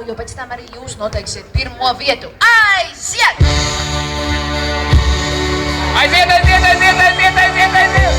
balvu, jo pēc tam arī jūs noteiksiet pirmo vietu. Aiziet! Aiziet, aiziet, aiziet, aiziet, aiziet, aiziet!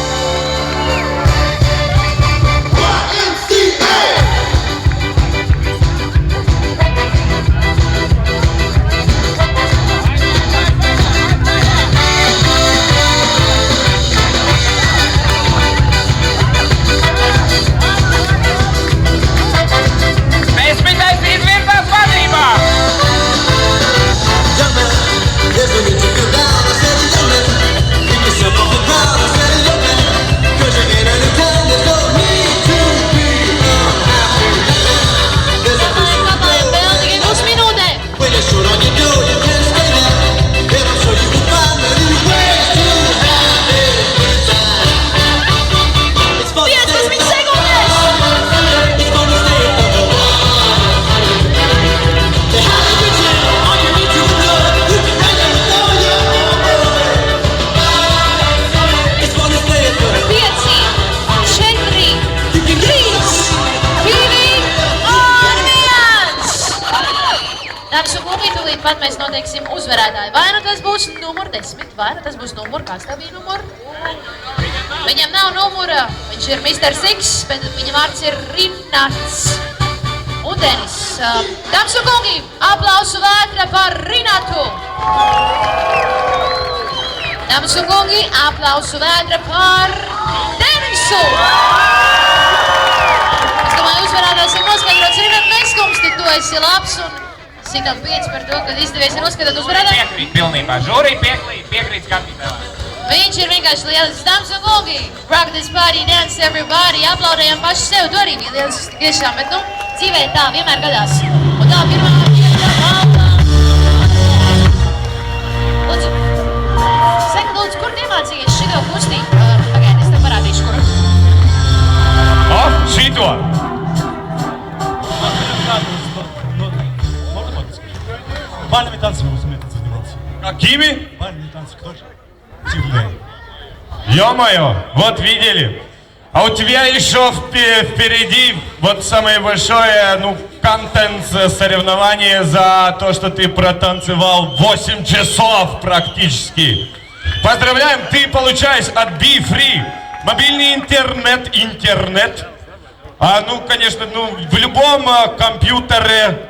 Dāmas un kungi, tūlīt pat mēs noteiksim uzvarētāju. Vai nu tas būs numur 10, vai nu tas būs numur, kāds tā bija numur? Viņam nav numura, viņš ir Mr. Six, bet viņa vārds ir Rinats un Denis. Dāmas un kungi, aplausu vētra par Rinatu! Dāmas un kungi, aplausu vētra par Denisu! Es domāju, uzvarētājs ir noskaidrots. Rinat, neskumsti, tu esi labs un sitam 5 par to, kad izdevies noskatāt uzvarētāju. Piekrīt pilnībā. Žūrī piekrīt skatītājiem. Viņš ir vienkārši lielisks. Dāmas un kungi, rock this party, dance everybody, aplaudējam paši sev. Tu arī bija lielisks tiešām, bet nu, dzīvē tā vienmēr gadās. Un tā pirmā vieta balva. Lūdzu, saka lūdzu, kur tu iemācījies šito kustību? Pagaidi, es tev parādīšu, kur. O, šito! Бальными танцами разумеется занимался. Какими? Бальные танцы кто же? Тюрьмы. Ё-моё, вот видели. А у тебя еще впереди вот самое большое, контент соревнование за то, что ты протанцевал 8 часов практически. Поздравляем, ты получаешь от Be-Free мобильный интернет. Конечно, в любом компьютере